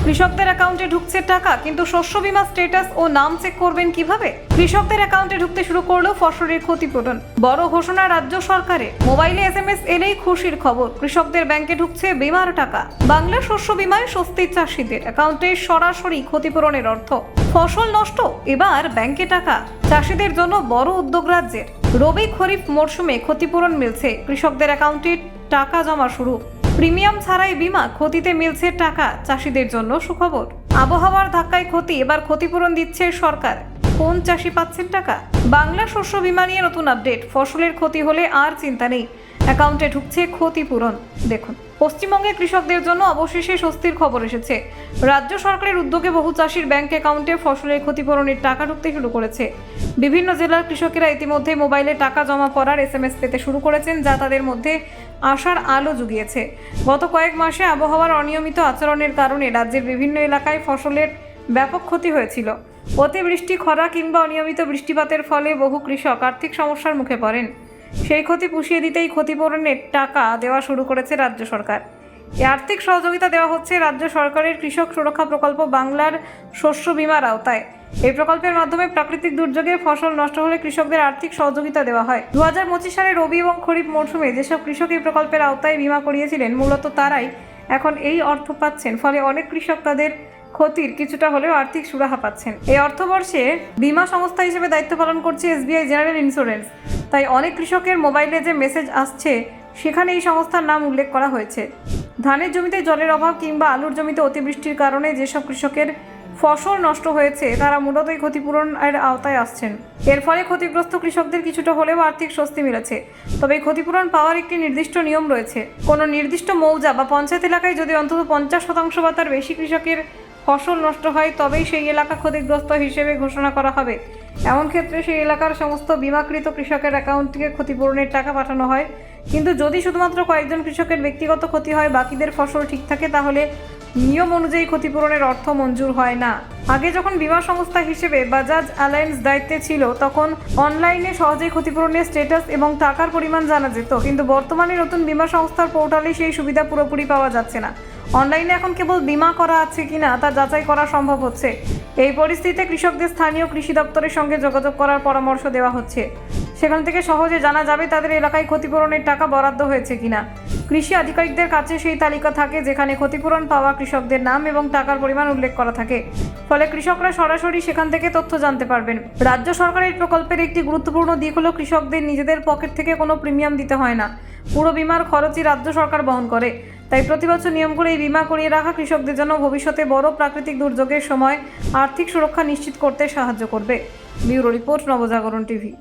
কৃষকদের অ্যাকাউন্টে ঢুকছে টাকা, কিন্তু শস্য বীমা স্ট্যাটাস ও নাম চেক করবেন কিভাবে? কৃষকদের অ্যাকাউন্টে ঢুকতে শুরু করলো ফসলের ক্ষতিপূরণ। বড় ঘোষণা রাজ্য সরকারের। মোবাইলে SMS এলেই খুশির খবর, কৃষকদের ব্যাংকে ঢুকছে বীমার টাকা। বাংলা শস্য বীমায় স্বস্তি চাষিদের, অ্যাকাউন্টে সরাসরি ক্ষতিপূরণের অর্থ। ফসল নষ্ট, এবার ব্যাংকে টাকা। চাষিদের জন্য বড় উদ্যোগ রাজ্যের। রবি খরিফ মরশুমে ক্ষতিপূরণ মিলছে, কৃষকদের অ্যাকাউন্টে টাকা জমা শুরু। প্রিমিয়াম ছাড়াই বীমা, ক্ষতিতে মিলছে টাকা, চাষিদের জন্য সুখবর। আবহাওয়ার ধাক্কায় ক্ষতি, এবার ক্ষতিপূরণ দিচ্ছে সরকার। কোন চাষি পাচ্ছেন টাকা? বাংলা শস্য বীমা নিয়ে নতুন আপডেট। ফসলের ক্ষতি হলে আর চিন্তা নেই, অ্যাকাউন্টে ঢুকছে ক্ষতিপূরণ। দেখুন, পশ্চিমবঙ্গে কৃষকদের জন্য অবশেষে স্বস্তির খবর এসেছে। রাজ্য সরকারের উদ্যোগে বহু চাষির ব্যাংক অ্যাকাউন্টে ফসলের ক্ষতিপূরণের টাকা ঢুকতে শুরু করেছে। বিভিন্ন জেলার কৃষকেরা ইতিমধ্যে মোবাইলে টাকা জমা করার SMS পেতে শুরু করেছেন, যা তাদের মধ্যে আশার আলো জুগিয়েছে। গত কয়েক মাসে আবহাওয়ার অনিয়মিত আচরণের কারণে রাজ্যের বিভিন্ন এলাকায় ফসলের ব্যাপক ক্ষতি হয়েছিল। অতিবৃষ্টি, খরা কিংবা অনিয়মিত বৃষ্টিপাতের ফলে বহু কৃষক আর্থিক সমস্যার মুখে পড়েন। সেই ক্ষতি পুষিয়ে দিতেই ক্ষতিপূরণের টাকা দেওয়া শুরু করেছে রাজ্য সরকার। এই আর্থিক সহযোগিতা দেওয়া হচ্ছে রাজ্য সরকারের কৃষক সুরক্ষা প্রকল্প বাংলার শস্য বীমার আওতায়। এই প্রকল্পের মাধ্যমে প্রাকৃতিক দুর্যোগে ফসল নষ্ট হলে কৃষকদের আর্থিক সহযোগিতা দেওয়া হয়। 2025 সালে রবি এবং খরিফ মরশুমে যেসব কৃষক এই প্রকল্পের আওতায় বীমা করিয়েছিলেন, মূলত তারাই এখন এই অর্থ পাচ্ছেন। ফলে অনেক কৃষক তাদের ক্ষতির কিছুটা হলেও আর্থিক সুরাহা পাচ্ছেন। এই অর্থবর্ষে বীমা সংস্থা হিসেবে দায়িত্ব পালন করছে SBI জেনারেল ইন্স্যুরেন্স। তাই অনেক কৃষকের মোবাইলে যে মেসেজ আসছে, সেখানে এই সংস্থার নাম উল্লেখ করা হয়েছে। ধানের জমিতে জলের অভাব কিংবা আলুর জমিতে অতিবৃষ্টির কারণে যেসব কৃষকের ফসল নষ্ট হয়েছে, তারা মূলত এই ক্ষতিপূরণের আওতায় আসছেন। এর ফলে ক্ষতিগ্রস্ত কৃষকদের কিছুটা হলেও আর্থিক স্বস্তি মিলেছে। তবে এই ক্ষতিপূরণ পাওয়ার একটি নির্দিষ্ট নিয়ম রয়েছে। কোনো নির্দিষ্ট মৌজা বা পঞ্চায়েত এলাকায় যদি অন্তত 50% বা তার বেশি কৃষকের ফসল নষ্ট হয়, তবেই সেই এলাকা ক্ষতিগ্রস্ত হিসেবে ঘোষণা করা হবে। এমন ক্ষেত্রে সেই এলাকার সমস্ত বীমাকৃত কৃষকের অ্যাকাউন্ট থেকে ক্ষতিপূরণের টাকা পাঠানো হয়। কিন্তু যদি শুধুমাত্র কয়েকজন কৃষকের ব্যক্তিগত ক্ষতি হয়, বাকিদের ফসল ঠিক থাকে, তাহলে নিয়ম অনুযায়ী ক্ষতিপূরণের অর্থ মঞ্জুর হয় না। আগে যখন বীমা সংস্থা হিসেবে বাজাজ অ্যালায়েন্স দায়িত্বে ছিল, তখন অনলাইনে সহজেই ক্ষতিপূরণের স্ট্যাটাস এবং টাকার পরিমাণ জানা যেত। কিন্তু বর্তমানে নতুন বীমা সংস্থার পোর্টালে সেই সুবিধা পুরোপুরি পাওয়া যাচ্ছে না। অনলাইনে এখন কেবল বীমা করা আছে কিনা তা যাচাই করা সম্ভব হচ্ছে। এই পরিস্থিতিতে কৃষকদের স্থানীয় কৃষি দপ্তরের সঙ্গে যোগাযোগ করার পরামর্শ দেওয়া হচ্ছে। সেখান থেকে সহজে জানা যাবে তাদের এলাকায় ক্ষতিপূরণের টাকা বরাদ্দ হয়েছে কিনা। কৃষি আধিকারিকদের কাছে সেই তালিকা থাকে, যেখানে ক্ষতিপূরণ পাওয়া কৃষকদের নাম এবং টাকার পরিমাণ উল্লেখ করা থাকে। ফলে কৃষকরা সরাসরি সেখান থেকে তথ্য জানতে পারবেন। রাজ্য সরকারের প্রকল্পের একটি গুরুত্বপূর্ণ দিক হলো কৃষকদের নিজেদের পকেট থেকে কোনো প্রিমিয়াম দিতে হয় না। পুরো বীমার খরচই রাজ্য সরকার বহন করে। তাই প্রতি বছর নিয়ম করে এই বীমা করিয়ে রাখা কৃষকদের জন্য ভবিষ্যতে বড় প্রাকৃতিক দুর্যোগের সময় আর্থিক সুরক্ষা নিশ্চিত করতে সাহায্য করবে। Bureau report, Nabajagaran TV.